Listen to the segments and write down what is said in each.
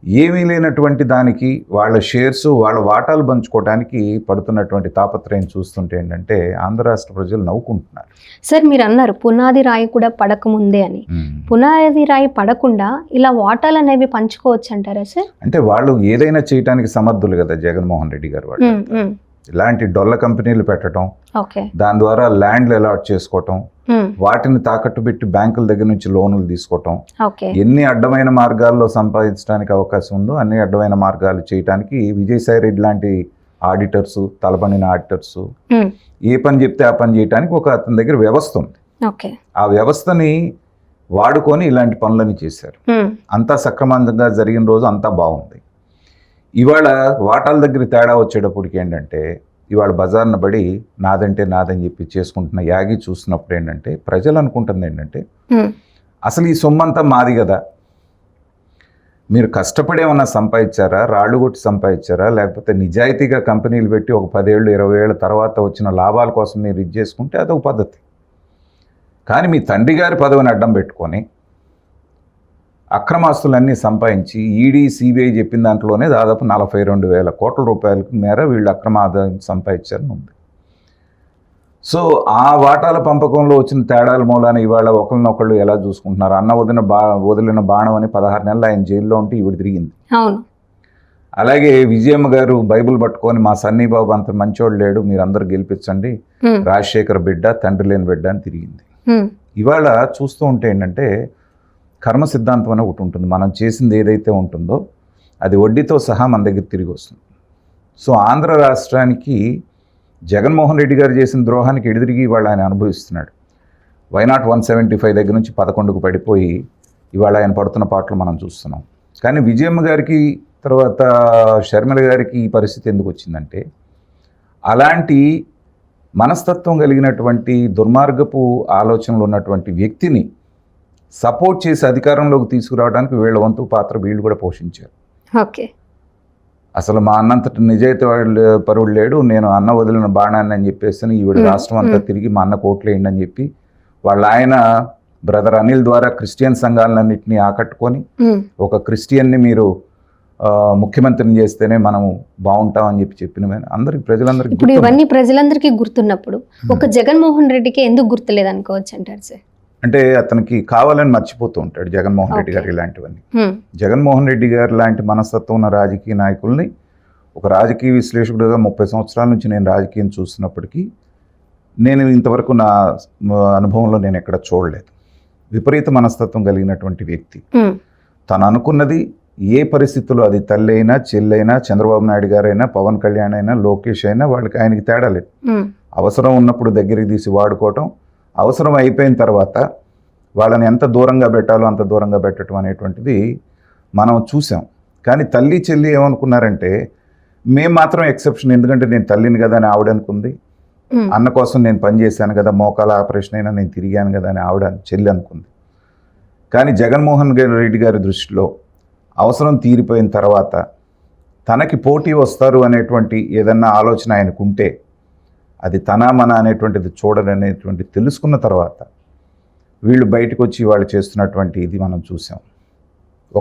ఏమీ లేనటువంటి దానికి వాళ్ళ షేర్స్ వాళ్ళ వాటాలు పంచుకోవడానికి పడుతున్నటువంటి తాపత్రయం చూస్తుంటే ఏంటంటే ఆంధ్ర రాష్ట్ర ప్రజలు నవ్వుకుంటున్నారు. సార్ మీరు అన్నారు పునాది రాయి కూడా పడకముందే అని. పునాది రాయి పడకుండా ఇలా వాటాలు అనేవి పంచుకోవచ్చు అంటారా సార్? అంటే వాళ్ళు ఏదైనా చేయడానికి సమర్థులు కదా జగన్మోహన్ రెడ్డి గారు. వాళ్ళు ఇలాంటి డొల్ల కంపెనీలు పెట్టడం, దాని ద్వారా ల్యాండ్లు అలాట్ చేసుకోవటం, వాటిని తాకట్టు పెట్టి బ్యాంకుల దగ్గర నుంచి లోన్లు తీసుకోవటం, ఎన్ని అడ్డమైన మార్గాల్లో సంపాదించడానికి అవకాశం ఉందో అన్ని అడ్డమైన మార్గాలు చేయడానికి విజయసాయి రెడ్డి లాంటి ఆడిటర్స్, తలపడిన ఆడిటర్స్ ఏ పని చెప్తే ఆ పని చేయడానికి ఒక అతని దగ్గర వ్యవస్థ ఉంది. ఆ వ్యవస్థని వాడుకొని ఇలాంటి పనులని చేశారు. అంతా సక్రమంగా జరిగిన రోజు అంతా బాగుంది. ఇవాళ వాటాల దగ్గర తేడా వచ్చేటప్పటికి ఏంటంటే ఇవాళ బజార్న పడి నాదంటే నాదని చెప్పి చేసుకుంటున్న యాగి చూసినప్పుడు ఏంటంటే ప్రజలు అనుకుంటుంది ఏంటంటే అసలు ఈ సొమ్మంతా మాది కదా, మీరు కష్టపడి ఏమన్నా సంపాదించారా, రాళ్ళు కొట్టి సంపాదించారా, లేకపోతే నిజాయితీగా కంపెనీలు పెట్టి ఒక 10 ఏళ్ళు 20 ఏళ్ళ తర్వాత వచ్చిన లాభాల కోసం మీరు ఇది చేసుకుంటే అదొక పద్ధతి. కానీ మీ తండ్రి గారి పదవిని అడ్డం పెట్టుకొని అక్రమాస్తులన్నీ సంపాదించి ఈడీ సిబిఐ చెప్పిన దాంట్లోనే దాదాపు 42,000 కోట్ల రూపాయలకు మేర వీళ్ళు అక్రమ ఆదాయం సంపాదించారని ఉంది. సో ఆ వాటాల పంపకంలో వచ్చిన తేడాల మూలాన ఇవాళ ఒకరినొకళ్ళు ఎలా చూసుకుంటున్నారు. అన్న వదిలిన బాణం అని 16 నెలలు ఆయన జైల్లో ఉంటే ఈవిడ తిరిగింది. అలాగే విజయమ్మ గారు బైబిల్ పట్టుకొని మా సన్నీ బాబు అంత మంచోడు లేడు, మీరు అందరూ గెలిపించండి, రాజశేఖర్ బిడ్డ తండ్రి లేని బిడ్డ అని తిరిగింది. ఇవాళ చూస్తూ ఉంటే ఏంటంటే కర్మ సిద్ధాంతం అని ఒకటి ఉంటుంది. మనం చేసింది ఏదైతే ఉంటుందో అది వడ్డీతో సహా మన దగ్గర తిరిగి వస్తుంది. సో ఆంధ్ర రాష్ట్రానికి జగన్మోహన్ రెడ్డి గారు చేసిన ద్రోహానికి ఎడిదిరిగి ఇవాళ ఆయన అనుభవిస్తున్నాడు. వైనాట్ 175 దగ్గర నుంచి 11కు పడిపోయి ఇవాళ ఆయన పడుతున్న పాటలు మనం చూస్తున్నాం. కానీ విజయమ్మ గారికి తర్వాత షర్మిల గారికి ఈ పరిస్థితి ఎందుకు వచ్చిందంటే అలాంటి మనస్తత్వం కలిగినటువంటి దుర్మార్గపు ఆలోచనలు ఉన్నటువంటి వ్యక్తిని సపోర్ట్ చేసి అధికారంలోకి తీసుకురావడానికి వీళ్ళ వంతు పాత్ర వీళ్ళు కూడా పోషించారు. అసలు మా అన్నంతటి నిజాయితీ పరుడు లేడు, నేను అన్న వదిలిన బాణాన్ని అని చెప్పేసి ఈవిడ రాష్ట్రం అంతా తిరిగి మా అన్న కోట్లేయండి అని చెప్పి వాళ్ళ ఆయన బ్రదర్ అనిల్ ద్వారా క్రిస్టియన్ సంఘాలన్నింటినీ ఆకట్టుకొని ఒక క్రిస్టియన్ని మీరు ముఖ్యమంత్రిని చేస్తేనే మనం బాగుంటామని చెప్పిన అందరికి ప్రజలందరికీ. ఇప్పుడు ఇవన్నీ ప్రజలందరికీ గుర్తున్నప్పుడు ఒక జగన్మోహన్ రెడ్డికి ఎందుకు గుర్తులేదు అనుకోవచ్చు అంటారు సార్? అంటే అతనికి కావాలని మర్చిపోతూ ఉంటాడు జగన్మోహన్ రెడ్డి గారు ఇలాంటివన్నీ. జగన్మోహన్ రెడ్డి గారు లాంటి మనస్తత్వం ఉన్న రాజకీయ నాయకుల్ని ఒక రాజకీయ విశ్లేషకుడుగా 30 సంవత్సరాల నుంచి నేను రాజకీయం చూస్తున్నప్పటికీ నేను ఇంతవరకు నా అనుభవంలో నేను ఎక్కడ చూడలేదు. విపరీత మనస్తత్వం కలిగినటువంటి వ్యక్తి తను అనుకున్నది ఏ పరిస్థితుల్లో, అది తల్లి అయినా చెల్లైనా చంద్రబాబు నాయుడు గారైనా పవన్ కళ్యాణ్ అయినా లోకేష్ అయినా వాళ్ళకి ఆయనకి తేడా లేదు. అవసరం ఉన్నప్పుడు దగ్గరికి తీసి వాడుకోవటం, అవసరం అయిపోయిన తర్వాత వాళ్ళని ఎంత దూరంగా పెట్టాలో అంత దూరంగా పెట్టడం అనేటువంటిది మనం చూసాం. కానీ తల్లి చెల్లి ఏమనుకున్నారంటే మేము మాత్రం ఎక్సెప్షన్, ఎందుకంటే నేను తల్లిని కదా అని ఆవిడ అనుకుంది, అన్న కోసం నేను పనిచేశాను కదా, మోకాల ఆపరేషన్ అయినా నేను తిరిగాను కదా అని ఆవిడ చెల్లి అనుకుంది. కానీ జగన్మోహన్ రెడ్డి గారి దృష్టిలో అవసరం తీరిపోయిన తర్వాత తనకి పోటీ వస్తారు అనేటువంటి ఏదన్నా ఆలోచన ఆయనకుంటే అది తన మన అనేటువంటిది చూడననేటువంటి తెలుసుకున్న తర్వాత వీళ్ళు బయటకు వచ్చి వాళ్ళు చేస్తున్నటువంటి ఇది మనం చూసాం.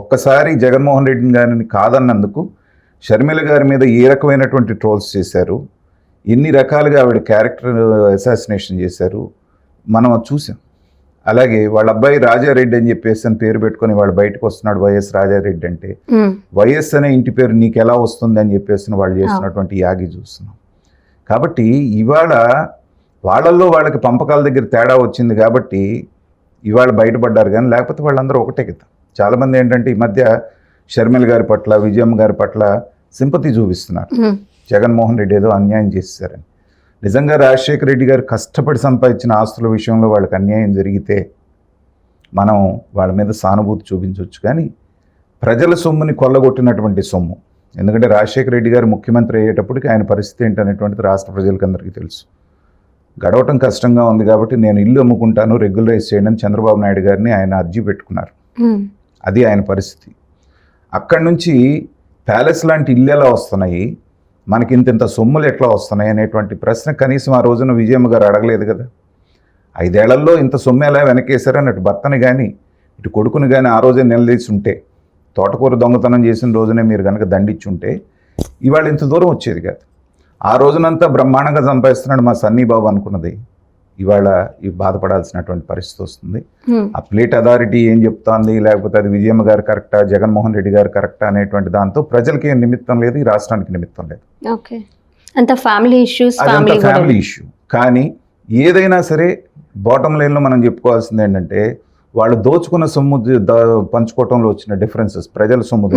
ఒక్కసారి జగన్మోహన్ రెడ్డి గారిని కాదన్నందుకు షర్మిల గారి మీద ఏ రకమైనటువంటి ట్రోల్స్ చేశారు, ఎన్ని రకాలుగా ఆవిడ క్యారెక్టర్ అసాసినేషన్ చేశారు మనం చూసాం. అలాగే వాళ్ళ అబ్బాయి రాజారెడ్డి అని చెప్పేసి అని పేరు పెట్టుకొని వాళ్ళు బయటకు వస్తున్నాడు, వైఎస్ రాజారెడ్డి అంటే వైఎస్ అనే ఇంటి పేరు నీకు ఎలా వస్తుంది అని చెప్పేసి వాళ్ళు చేస్తున్నటువంటి యాగి చూస్తున్నాం. కాబట్టి ఇవాళ వాళ్ళల్లో వాళ్ళకి పంపకాల దగ్గర తేడా వచ్చింది కాబట్టి ఇవాళ బయటపడ్డారు. కానీ లేకపోతే వాళ్ళందరూ ఒకటే కదా. చాలామంది ఏంటంటే ఈ మధ్య షర్మిల గారి పట్ల విజయమ్మ గారి పట్ల సింపతి చూపిస్తున్నారు, జగన్మోహన్ రెడ్డి ఏదో అన్యాయం చేశారని. నిజంగా రాజశేఖర రెడ్డి గారు కష్టపడి సంపాదించిన ఆస్తుల విషయంలో వాళ్ళకి అన్యాయం జరిగితే మనం వాళ్ళ మీద సానుభూతి చూపించవచ్చు. కానీ ప్రజల సొమ్ముని కొల్లగొట్టినటువంటి సొమ్ము, ఎందుకంటే రాజశేఖర రెడ్డి గారు ముఖ్యమంత్రి అయ్యేటప్పటికి ఆయన పరిస్థితి ఏంటనేటువంటిది రాష్ట్ర ప్రజలకు అందరికీ తెలుసు. గడవటం కష్టంగా ఉంది కాబట్టి నేను ఇల్లు అమ్ముకుంటాను, రెగ్యులరైజ్ చేయండి అని చంద్రబాబు నాయుడు గారిని ఆయన అర్జీ పెట్టుకున్నారు. అది ఆయన పరిస్థితి. అక్కడి నుంచి ప్యాలెస్ లాంటి ఇల్లు ఎలా వస్తున్నాయి, మనకి ఇంత సొమ్ములు ఎట్లా వస్తున్నాయి అనేటువంటి ప్రశ్న కనీసం ఆ రోజున విజయమ్మ గారు అడగలేదు కదా. 5 ఏళ్లలో ఇంత సొమ్ము ఎలా వెనకేశారని అటు భర్తని కానీ ఇటు కొడుకుని కానీ ఆ రోజే నిలదీసి ఉంటే తోటకూర దొంగతనం చేసిన రోజునే మీరు కనుక దండిచ్చుంటే ఇవాళ ఇంత దూరం వచ్చేది కాదు. ఆ రోజునంతా బ్రహ్మాండంగా సంపాదిస్తున్నాడు మా సన్నీ బాబు అనుకున్నది ఇవాళ బాధపడాల్సినటువంటి పరిస్థితి వస్తుంది. ఆ ప్లేట్ అథారిటీ ఏం చెప్తోంది, లేకపోతే అది విజయమ్మ గారు కరెక్టా, జగన్మోహన్ రెడ్డి గారు కరెక్టా అనేటువంటి దాంతో ప్రజలకి ఏం నిమిత్తం లేదు, ఈ రాష్ట్రానికి నిమిత్తం లేదు. అంత ఫ్యామిలీ ఇష్యూస్, అదంతా ఫ్యామిలీ ఇష్యూ. కానీ ఏదైనా సరే బాటమ్ లైన్లో మనం చెప్పుకోవాల్సింది ఏంటంటే వాళ్ళు దోచుకున్న సొమ్ము పంచుకోవటంలో వచ్చిన డిఫరెన్సెస్ ప్రజల సొమ్ము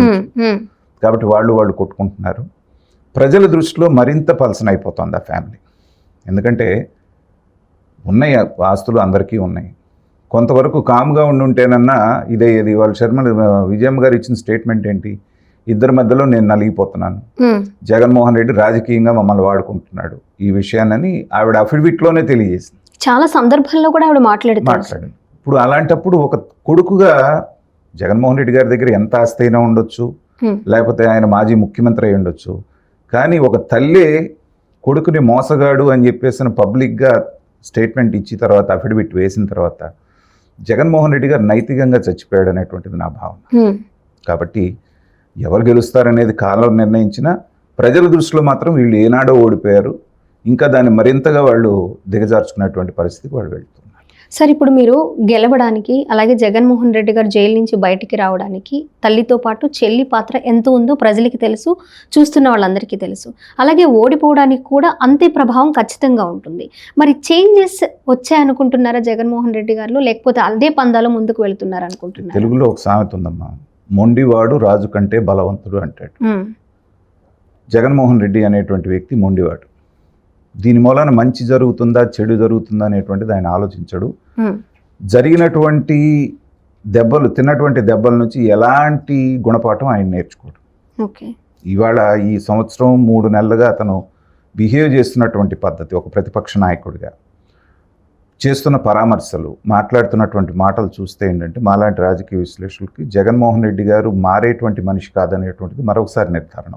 కాబట్టి వాళ్ళు కొట్టుకుంటున్నారు. ప్రజల దృష్టిలో మరింత పలసన అయిపోతుంది ఆ ఫ్యామిలీ. ఎందుకంటే ఉన్నాయి ఆస్తులు అందరికీ ఉన్నాయి. కొంతవరకు కామ్గా ఉండుంటేనన్నా ఇదేది వాళ్ళు విజయమ్మ గారు ఇచ్చిన స్టేట్మెంట్ ఏంటి, ఇద్దరి మధ్యలో నేను నలిగిపోతున్నాను, జగన్మోహన్ రెడ్డి రాజకీయంగా మమ్మల్ని వాడుకుంటున్నాడు ఈ విషయాన్ని ఆవిడ అఫిడవిట్లోనే తెలియజేసింది. చాలా సందర్భాల్లో కూడా ఆవిడ మాట్లాడింది. ఇప్పుడు అలాంటప్పుడు ఒక కొడుకుగా జగన్మోహన్ రెడ్డి గారి దగ్గర ఎంత ఆస్తి అయినా ఉండొచ్చు, లేకపోతే ఆయన మాజీ ముఖ్యమంత్రి అయి ఉండొచ్చు, కానీ ఒక తల్లి కొడుకుని మోసగాడు అని చెప్పేసిన పబ్లిక్గా స్టేట్మెంట్ ఇచ్చిన తర్వాత అఫిడవిట్ వేసిన తర్వాత జగన్మోహన్ రెడ్డి గారు నైతికంగా చచ్చిపోయాడు అనేటువంటిది నా భావన. కాబట్టి ఎవరు గెలుస్తారనేది కాలం నిర్ణయించినా ప్రజల దృష్టిలో మాత్రం వీళ్ళు ఏనాడో ఓడిపోయారు, ఇంకా దాన్ని మరింతగా వాళ్ళు దిగజార్చుకునేటువంటి పరిస్థితికి వాళ్ళు వెళ్తున్నారు. సార్, ఇప్పుడు మీరు గెలవడానికి, అలాగే జగన్మోహన్ రెడ్డి గారు జైలు నుంచి బయటికి రావడానికి తల్లితో పాటు చెల్లి పాత్ర ఎంత ఉందో ప్రజలకి తెలుసు, చూస్తున్న వాళ్ళందరికీ తెలుసు. అలాగే ఓడిపోవడానికి కూడా అంతే ప్రభావం ఖచ్చితంగా ఉంటుంది. మరి చేంజెస్ వచ్చాయనుకుంటున్నారా జగన్మోహన్ రెడ్డి గారు, లేకపోతే అదే పందాలో ముందుకు వెళ్తున్నారు అనుకుంటున్నారు? తెలుగులో ఒక సామెత ఉందమ్మా, మొండివాడు రాజు కంటే బలవంతుడు అంటాడు. జగన్మోహన్ రెడ్డి అనేటువంటి వ్యక్తి మొండివాడు. దీని మూలన మంచి జరుగుతుందా చెడు జరుగుతుందా అనేటువంటిది ఆయన ఆలోచించడు. జరిగినటువంటి దెబ్బలు, తిన్నటువంటి దెబ్బల నుంచి ఎలాంటి గుణపాఠం ఆయన నేర్చుకోడు. ఇవాళ ఈ సంవత్సరం 3 నెలలుగా అతను బిహేవ్ చేస్తున్నటువంటి పద్ధతి, ఒక ప్రతిపక్ష నాయకుడిగా చేస్తున్న పరామర్శలు, మాట్లాడుతున్నటువంటి మాటలు చూస్తే ఏంటంటే మాలాంటి రాజకీయ విశ్లేషకులకి జగన్మోహన్ రెడ్డి గారు మారేటువంటి మనిషి కాదనేటువంటిది మరొకసారి నిర్ధారణ.